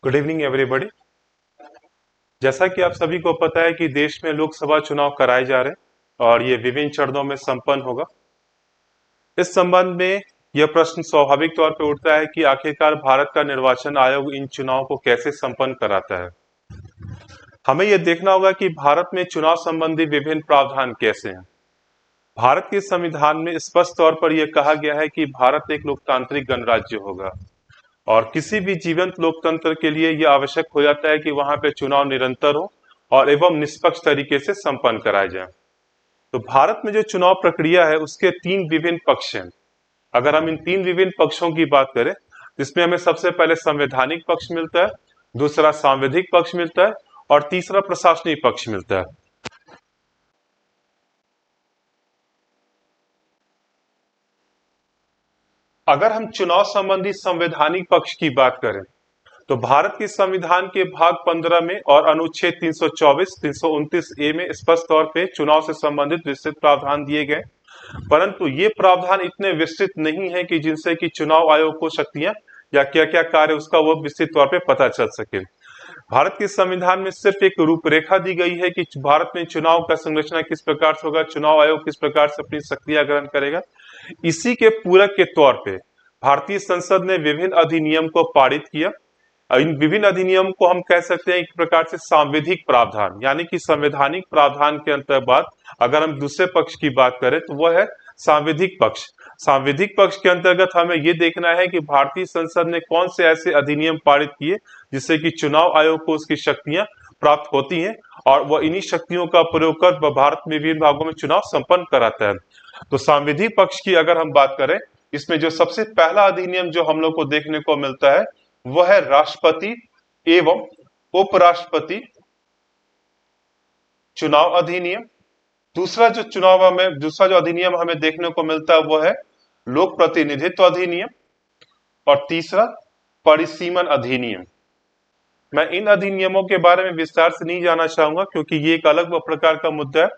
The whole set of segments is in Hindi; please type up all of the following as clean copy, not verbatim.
Good evening everybody. जैसा कि आप सभी को पता है कि देश में लोकसभा चुनाव कराए जा रहे हैं और ये विभिन्न चरणों में संपन्न होगा। इस संबंध में यह प्रश्न स्वाभाविक तौर पर उठता है कि आखिरकार भारत का निर्वाचन आयोग इन चुनाव को कैसे संपन्न कराता है। हमें यह देखना होगा कि भारत में चुनाव संबंधी विभिन्न प्रावधान कैसे हैं। भारत के संविधान में स्पष्ट तौर पर यह कहा गया है कि भारत एक लोकतांत्रिक गणराज्य होगा और किसी भी जीवंत लोकतंत्र के लिए यह आवश्यक हो जाता है कि वहां पे चुनाव निरंतर हो और एवं निष्पक्ष तरीके से संपन्न कराए जाए। तो भारत में जो चुनाव प्रक्रिया है उसके तीन विभिन्न पक्ष हैं। अगर हम इन तीन विभिन्न पक्षों की बात करें, जिसमें हमें सबसे पहले संवैधानिक पक्ष मिलता है, दूसरा सांविधिक पक्ष मिलता है और तीसरा प्रशासनिक पक्ष मिलता है। अगर हम चुनाव संबंधी संवैधानिक पक्ष की बात करें तो भारत के संविधान के भाग 15 में और अनुच्छेद 324, 329 ए में स्पष्ट तौर पे चुनाव से संबंधित विस्तृत प्रावधान दिए गए, परंतु ये प्रावधान इतने विस्तृत नहीं है कि जिनसे कि चुनाव आयोग को शक्तियां या क्या क्या कार्य उसका वो विस्तृत तौर पे पता चल सके। भारत के संविधान में सिर्फ एक रूपरेखा दी गई है कि भारत में चुनाव का संरचना किस प्रकार से होगा, चुनाव आयोग किस प्रकार से अपनी शक्तियां ग्रहण करेगा। इसी के पूरक के तौर पे भारतीय संसद ने विभिन्न अधिनियम को पारित किया। इन विभिन्न अधिनियम को हम कह सकते हैं एक प्रकार से सांविधिक प्रावधान, यानी कि संवैधानिक प्रावधान के अंतर्गत अगर हम दूसरे पक्ष की बात करें तो वह है सांविधिक पक्ष। सांविधिक पक्ष के अंतर्गत हमें यह देखना है कि भारतीय संसद ने कौन से ऐसे अधिनियम पारित किए जिससे कि चुनाव आयोग को उसकी शक्तियां प्राप्त होती हैं और वह इन्हीं शक्तियों का प्रयोग कर भारत में विभिन्न भागों में चुनाव संपन्न कराता है। तो सांविधिक पक्ष की अगर हम बात करें, इसमें जो सबसे पहला अधिनियम जो हम लोग को देखने को मिलता है वह है राष्ट्रपति एवं उपराष्ट्रपति चुनाव अधिनियम। दूसरा जो अधिनियम हमें देखने को मिलता है वह है लोक प्रतिनिधित्व अधिनियम और तीसरा परिसीमन अधिनियम। मैं इन अधिनियमों के बारे में विस्तार से नहीं जाना चाहूंगा क्योंकि ये एक अलग प्रकार का मुद्दा है,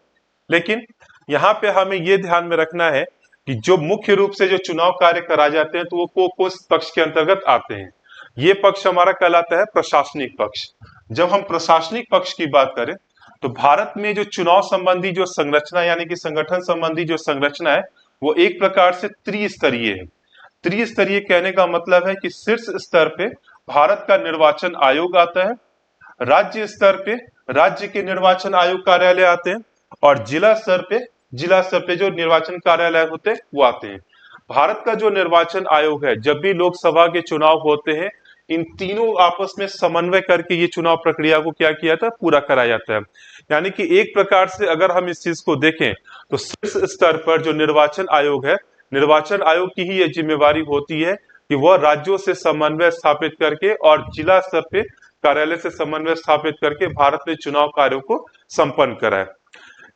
लेकिन यहाँ पे हमें ये ध्यान में रखना है कि जो मुख्य रूप से जो चुनाव कार्य कराए जाते हैं तो वो किस पक्ष के अंतर्गत आते हैं। ये पक्ष हमारा कहलाता है प्रशासनिक पक्ष। जब हम प्रशासनिक पक्ष की बात करें तो भारत में जो चुनाव संबंधी जो संरचना यानी कि संगठन संबंधी जो संरचना है वो एक प्रकार से त्रिस्तरीय है। त्रिस्तरीय कहने का मतलब है कि शीर्ष स्तर पे भारत का निर्वाचन आयोग आता है, राज्य स्तर पे राज्य के निर्वाचन आयोग कार्यालय आते हैं और जिला स्तर पे जो निर्वाचन कार्यालय होते हैं वो आते हैं। भारत का जो निर्वाचन आयोग है, जब भी लोकसभा के चुनाव होते हैं इन तीनों आपस में समन्वय करके ये चुनाव प्रक्रिया को क्या किया था, पूरा कराया जाता है। यानी कि एक प्रकार से अगर हम इस चीज को देखें तो शीर्ष स्तर पर जो निर्वाचन आयोग है, निर्वाचन आयोग की ही ये जिम्मेवारी होती है कि वह राज्यों से समन्वय स्थापित करके और जिला स्तर पे कार्यालय से समन्वय स्थापित करके भारत में चुनाव कार्यों को संपन्न कराए।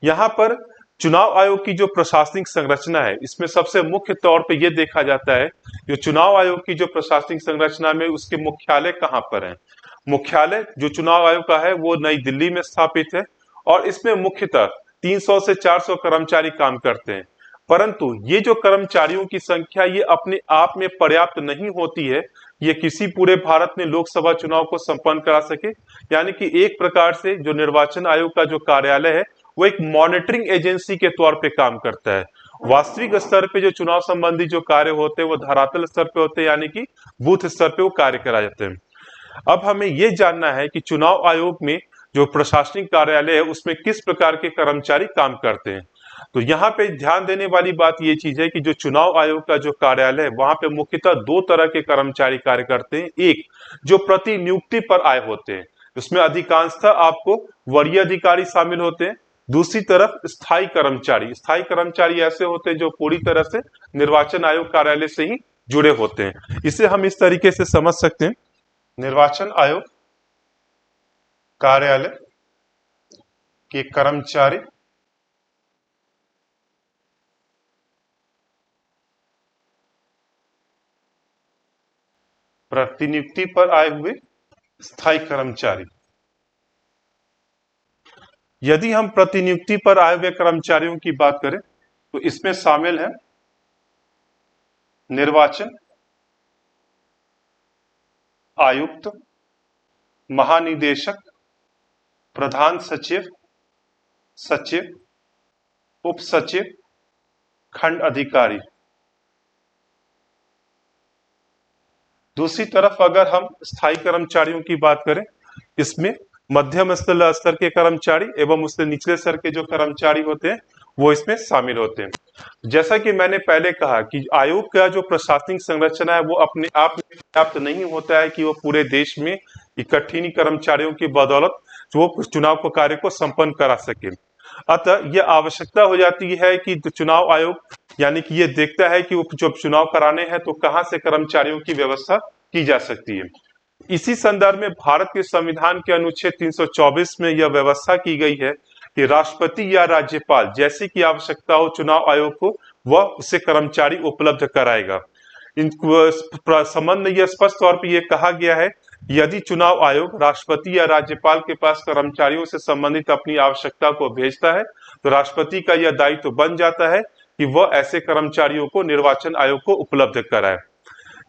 यहाँ पर चुनाव आयोग की जो प्रशासनिक संरचना है इसमें सबसे मुख्य तौर पे यह देखा जाता है जो चुनाव आयोग की जो प्रशासनिक संरचना में उसके मुख्यालय कहाँ पर है। मुख्यालय जो चुनाव आयोग का है वो नई दिल्ली में स्थापित है और इसमें मुख्यतः 300 से 400 कर्मचारी काम करते हैं। परंतु ये जो कर्मचारियों की संख्या ये अपने आप में पर्याप्त नहीं होती है, ये किसी पूरे भारत में लोकसभा चुनाव को संपन्न करा सके। यानी कि एक प्रकार से जो निर्वाचन आयोग का जो कार्यालय है वो एक मॉनिटरिंग एजेंसी के तौर पे काम करता है। वास्तविक स्तर पे जो चुनाव संबंधी जो कार्य होते हैं वो धरातल स्तर पे होते हैं, यानी कि बूथ स्तर पे वो कार्य कराए जाते हैं। अब हमें ये जानना है कि चुनाव आयोग में जो प्रशासनिक कार्यालय है उसमें किस प्रकार के कर्मचारी काम करते हैं। तो यहाँ पे ध्यान देने वाली बात ये चीज है कि जो चुनाव आयोग का जो कार्यालय है वहां पे मुख्यतः दो तरह के कर्मचारी कार्य करते हैं। एक जो प्रतिनियुक्ति पर आए होते हैं, उसमें अधिकांशतः आपको वरीय अधिकारी शामिल होते हैं। दूसरी तरफ स्थायी कर्मचारी ऐसे होते हैं जो पूरी तरह से निर्वाचन आयोग कार्यालय से ही जुड़े होते हैं। इसे हम इस तरीके से समझ सकते हैं, निर्वाचन आयोग कार्यालय के कर्मचारी प्रतिनियुक्ति पर आए हुए स्थायी कर्मचारी। यदि हम प्रतिनियुक्ति पर आए हुए कर्मचारियों की बात करें तो इसमें शामिल है निर्वाचन आयुक्त, महानिदेशक, प्रधान सचिव, सचिव, उप सचिव, खंड अधिकारी। दूसरी तरफ अगर हम स्थायी कर्मचारियों की बात करें, इसमें मध्यम स्तर के कर्मचारी एवं उससे निचले स्तर के जो कर्मचारी होते हैं वो इसमें शामिल होते हैं। जैसा कि मैंने पहले कहा कि आयोग का जो प्रशासनिक संरचना है वो अपने आप में पर्याप्त नहीं होता है कि वो पूरे देश में इकट्ठी कर्मचारियों की बदौलत वो चुनाव को कार्य को संपन्न करा सके। अतः यह आवश्यकता हो जाती है कि चुनाव आयोग यानी कि ये देखता है कि वो जब चुनाव कराने हैं तो कहां से कर्मचारियों की व्यवस्था की जा सकती है। इसी संदर्भ में भारत के संविधान के अनुच्छेद 324 में यह व्यवस्था की गई है कि राष्ट्रपति या राज्यपाल जैसी की आवश्यकता हो चुनाव आयोग को वह उसे कर्मचारी उपलब्ध कराएगा। इन संबंध में यह स्पष्ट तौर पर यह कहा गया है यदि चुनाव आयोग राष्ट्रपति या राज्यपाल के पास कर्मचारियों से संबंधित अपनी आवश्यकता को भेजता है तो राष्ट्रपति का यह दायित्व तो बन जाता है कि वह ऐसे कर्मचारियों को निर्वाचन आयोग को उपलब्ध कराए।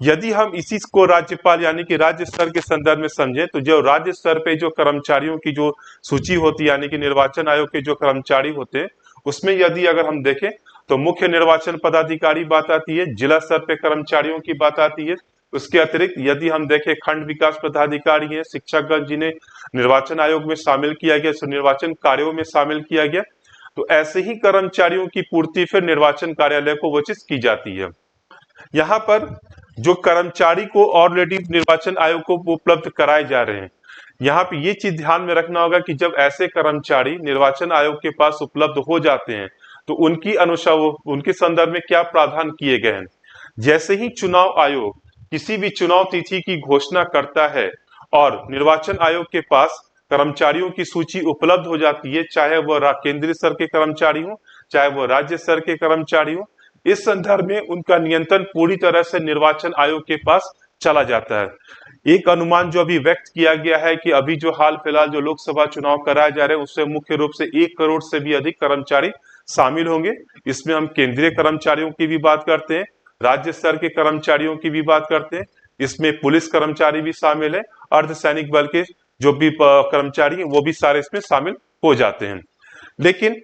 यदि हम इसी को राज्यपाल यानी कि राज्य स्तर के संदर्भ में समझें तो जो राज्य स्तर पे जो कर्मचारियों की जो सूची होती है यानी कि निर्वाचन आयोग के जो कर्मचारी होते हैं उसमें यदि अगर हम देखें तो मुख्य निर्वाचन पदाधिकारी बात आती है, जिला स्तर पे कर्मचारियों की बात आती है। उसके अतिरिक्त यदि हम देखें खंड विकास पदाधिकारी हैं, शिक्षकगण जिन्हें निर्वाचन आयोग में शामिल किया गया, निर्वाचन कार्यों में शामिल किया गया, तो ऐसे ही कर्मचारियों की पूर्ति फिर निर्वाचन कार्यालय को वो चीज की जाती है। यहाँ पर जो कर्मचारी को ऑलरेडी निर्वाचन आयोग को उपलब्ध कराए जा रहे हैं, यहाँ पे ये चीज ध्यान में रखना होगा कि जब ऐसे कर्मचारी निर्वाचन आयोग के पास उपलब्ध हो जाते हैं तो उनकी अनुसार उनके संदर्भ में क्या प्रावधान किए गए हैं। जैसे ही चुनाव आयोग किसी भी चुनाव तिथि की घोषणा करता है और निर्वाचन आयोग के पास कर्मचारियों की सूची उपलब्ध हो जाती है, चाहे वह केंद्रीय स्तर के कर्मचारी हो चाहे वह राज्य स्तर के कर्मचारी हो, इस संदर्भ में उनका नियंत्रण पूरी तरह से निर्वाचन आयोग के पास चला जाता है। एक अनुमान जो अभी व्यक्त किया गया है कि अभी जो हाल फिलहाल जो लोकसभा चुनाव कराए जा रहे हैं उससे मुख्य रूप से 1 करोड़ से भी अधिक कर्मचारी शामिल होंगे। इसमें हम केंद्रीय कर्मचारियों की भी बात करते हैं, राज्य स्तर के कर्मचारियों की भी बात करते हैं, इसमें पुलिस कर्मचारी भी शामिल है, अर्धसैनिक बल के जो भी कर्मचारी हैं वो भी सारे इसमें शामिल हो जाते हैं। लेकिन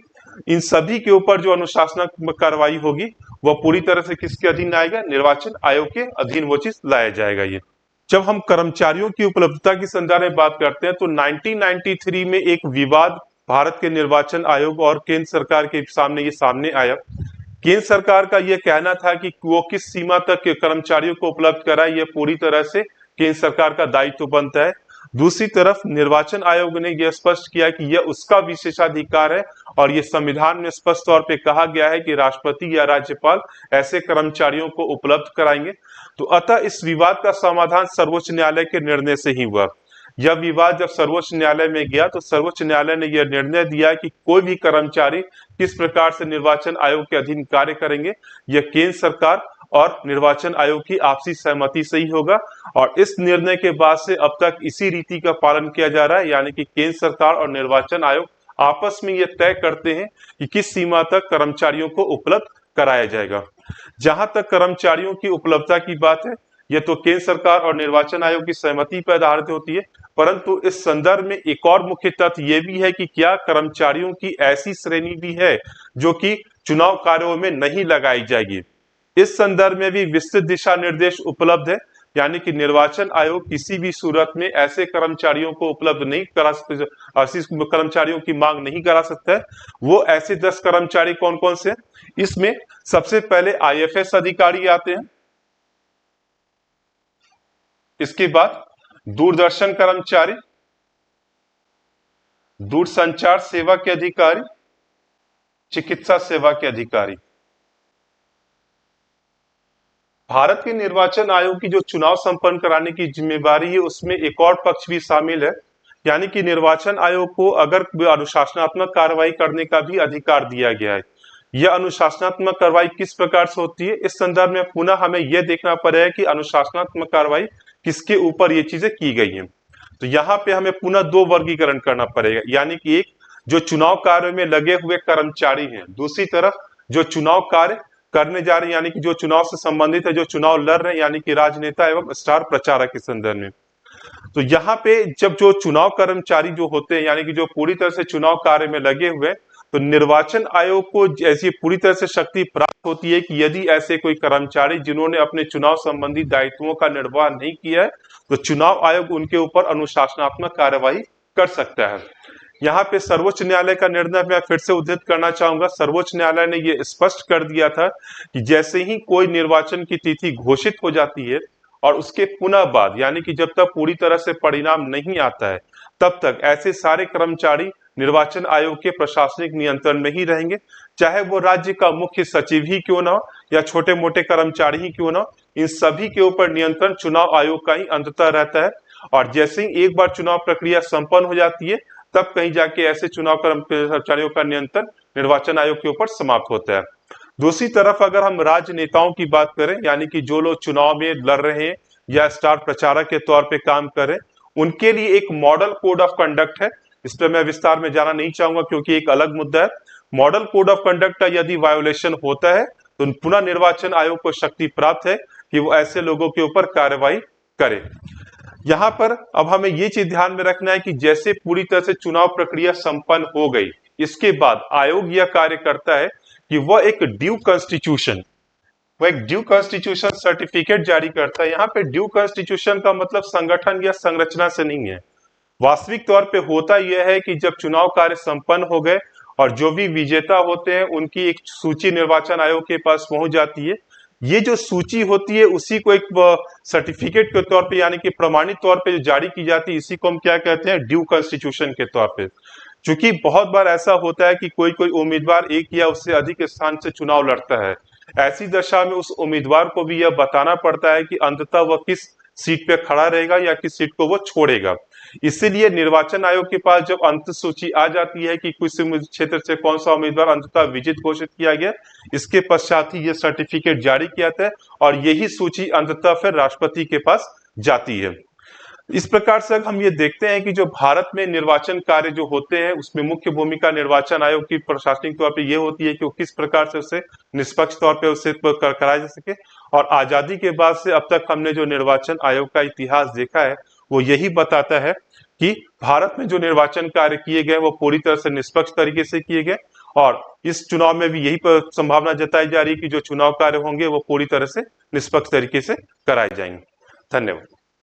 इन सभी के ऊपर जो अनुशासनात्मक कार्रवाई होगी वह पूरी तरह से किसके अधीन आएगा, निर्वाचन आयोग के अधीन वो चीज लाया जाएगा। ये जब हम कर्मचारियों की उपलब्धता के संदर्भ में बात करते हैं तो 1993 में एक विवाद भारत के निर्वाचन आयोग और केंद्र सरकार के सामने आया। केंद्र सरकार का यह कहना था कि वो किस सीमा तक के कर्मचारियों को उपलब्ध कराए यह पूरी तरह से केंद्र सरकार का दायित्व बनता है। दूसरी तरफ निर्वाचन आयोग ने यह स्पष्ट किया कि यह उसका विशेषाधिकार है और यह संविधान में स्पष्ट तौर पे कहा गया है कि राष्ट्रपति या राज्यपाल ऐसे कर्मचारियों को उपलब्ध कराएंगे। तो अतः इस विवाद का समाधान सर्वोच्च न्यायालय के निर्णय से ही हुआ। यह विवाद जब सर्वोच्च न्यायालय में गया तो सर्वोच्च न्यायालय ने यह निर्णय दिया कि कोई भी कर्मचारी किस प्रकार से निर्वाचन आयोग के अधीन कार्य करेंगे यह केंद्र सरकार और निर्वाचन आयोग की आपसी सहमति से ही होगा। और इस निर्णय के बाद से अब तक इसी रीति का पालन किया जा रहा है, यानी कि केंद्र सरकार और निर्वाचन आयोग आपस में यह तय करते हैं कि किस सीमा तक कर्मचारियों को उपलब्ध कराया जाएगा। जहां तक कर्मचारियों की उपलब्धता की बात है यह तो केंद्र सरकार और निर्वाचन आयोग की सहमति पर आधारित होती है, परंतु इस संदर्भ में एक और मुख्य तथ्य यह भी है कि क्या कर्मचारियों की ऐसी श्रेणी भी है जो कि चुनाव कार्यों में नहीं लगाई जाएगी। इस संदर्भ में भी विस्तृत दिशा निर्देश उपलब्ध है, यानी कि निर्वाचन आयोग किसी भी सूरत में ऐसे कर्मचारियों को उपलब्ध नहीं करा सकते, ऐसे कर्मचारियों की मांग नहीं करा सकता है। वो ऐसे 10 कर्मचारी कौन कौन से, इसमें सबसे पहले आईएफएस अधिकारी आते हैं, इसके बाद दूरदर्शन कर्मचारी, दूरसंचार सेवा के अधिकारी, चिकित्सा सेवा के अधिकारी। भारत के निर्वाचन आयोग की जो चुनाव संपन्न कराने की जिम्मेवारी है उसमें एक और पक्ष भी शामिल है, यानी कि निर्वाचन आयोग को अगर अनुशासनात्मक कार्रवाई करने का भी अधिकार दिया गया है। यह अनुशासनात्मक कार्रवाई किस प्रकार से होती है, इस संदर्भ में पुनः हमें यह देखना पड़ेगा कि अनुशासनात्मक कार्रवाई किसके ऊपर ये चीजें की गई हैं। तो यहाँ पे हमें पुनः 2 वर्गीकरण करना पड़ेगा, यानी कि एक जो चुनाव कार्य में लगे हुए कर्मचारी हैं, दूसरी तरफ जो चुनाव कार्य करने जा रहे हैं, यानी कि जो चुनाव से संबंधित है, जो चुनाव लड़ रहे हैं, यानी कि राजनेता एवं स्टार प्रचारक के संदर्भ में। तो यहाँ पे जब जो चुनाव कर्मचारी जो होते हैं, यानी कि जो पूरी तरह से चुनाव कार्य में लगे हुए हैं, तो निर्वाचन आयोग को ऐसी पूरी तरह से शक्ति प्राप्त होती है कि यदि ऐसे कोई कर्मचारी जिन्होंने अपने चुनाव संबंधी दायित्वों का निर्वाह नहीं किया है, तो चुनाव आयोग उनके ऊपर अनुशासनात्मक कार्यवाही कर सकता है। यहाँ पे सर्वोच्च न्यायालय का निर्णय मैं फिर से उद्धृत करना चाहूंगा। सर्वोच्च न्यायालय ने यह स्पष्ट कर दिया था कि जैसे ही कोई निर्वाचन की तिथि घोषित हो जाती है और उसके पुनः बाद, यानी कि जब तक पूरी तरह से परिणाम नहीं आता है, तब तक ऐसे सारे कर्मचारी निर्वाचन आयोग के प्रशासनिक नियंत्रण में ही रहेंगे, चाहे वो राज्य का मुख्य सचिव ही क्यों ना हो या छोटे मोटे कर्मचारी ही क्यों ना हो। इन सभी के ऊपर नियंत्रण चुनाव आयोग का ही अंततः रहता है। और जैसे ही एक बार चुनाव प्रक्रिया संपन्न हो जाती है, तब कहीं जाके ऐसे चुनाव कर्मचारियों का नियंत्रण निर्वाचन आयोग के ऊपर समाप्त होता है। दूसरी तरफ अगर हम राजनेताओं की बात करें, यानी कि जो लोग चुनाव में लड़ रहे हैं या स्टार प्रचारक के तौर पे काम कर रहे हैं, उनके लिए एक मॉडल कोड ऑफ कंडक्ट है। इस पर मैं विस्तार में जाना नहीं चाहूंगा क्योंकि एक अलग मुद्दा है। मॉडल कोड ऑफ कंडक्ट का यदि वायोलेशन होता है तो पुनः निर्वाचन आयोग को शक्ति प्राप्त है कि वो ऐसे लोगों के ऊपर कार्रवाई करे। यहाँ पर अब हमें ये चीज ध्यान में रखना है कि जैसे पूरी तरह से चुनाव प्रक्रिया संपन्न हो गई, इसके बाद आयोग यह कार्य करता है कि वह एक ड्यू कॉन्स्टिट्यूशन सर्टिफिकेट जारी करता है। यहाँ पे ड्यू कॉन्स्टिट्यूशन का मतलब संगठन या संरचना से नहीं है। वास्तविक तौर पे होता यह है कि जब चुनाव कार्य संपन्न हो गए और जो भी विजेता होते हैं उनकी एक सूची निर्वाचन आयोग के पास पहुंच जाती है। ये जो सूची होती है उसी को एक सर्टिफिकेट के तौर पे, यानी कि प्रमाणित तौर पे जो जारी की जाती है, इसी को हम क्या कहते हैं, ड्यू कॉन्स्टिट्यूशन के तौर पे। क्योंकि बहुत बार ऐसा होता है कि कोई कोई उम्मीदवार एक या उससे अधिक स्थान से चुनाव लड़ता है। ऐसी दशा में उस उम्मीदवार को भी यह बताना पड़ता है कि अंततः वह किस सीट पे खड़ा रहेगा या किस सीट को वो छोड़ेगा। इसीलिए निर्वाचन आयोग के पास जब अंत सूची आ जाती है कि किस क्षेत्र से कौन सा उम्मीदवार अंततः विजित घोषित किया गया, इसके पश्चात ही यह सर्टिफिकेट जारी किया जाता है और यही सूची अंततः फिर राष्ट्रपति के पास जाती है। इस प्रकार से हम ये देखते हैं कि जो भारत में निर्वाचन कार्य जो होते हैं उसमें मुख्य भूमिका निर्वाचन आयोग की प्रशासनिक तौर पे ये होती है कि वो किस प्रकार से उसे निष्पक्ष तौर पे उसे कराया जा सके। और आजादी के बाद से अब तक हमने जो निर्वाचन आयोग का इतिहास देखा है वो यही बताता है कि भारत में जो निर्वाचन कार्य किए गए वो पूरी तरह से निष्पक्ष तरीके से किए गए और इस चुनाव में भी यही संभावना जताई जा रही है कि जो चुनाव कार्य होंगे वो पूरी तरह से निष्पक्ष तरीके से कराए जाएंगे। धन्यवाद।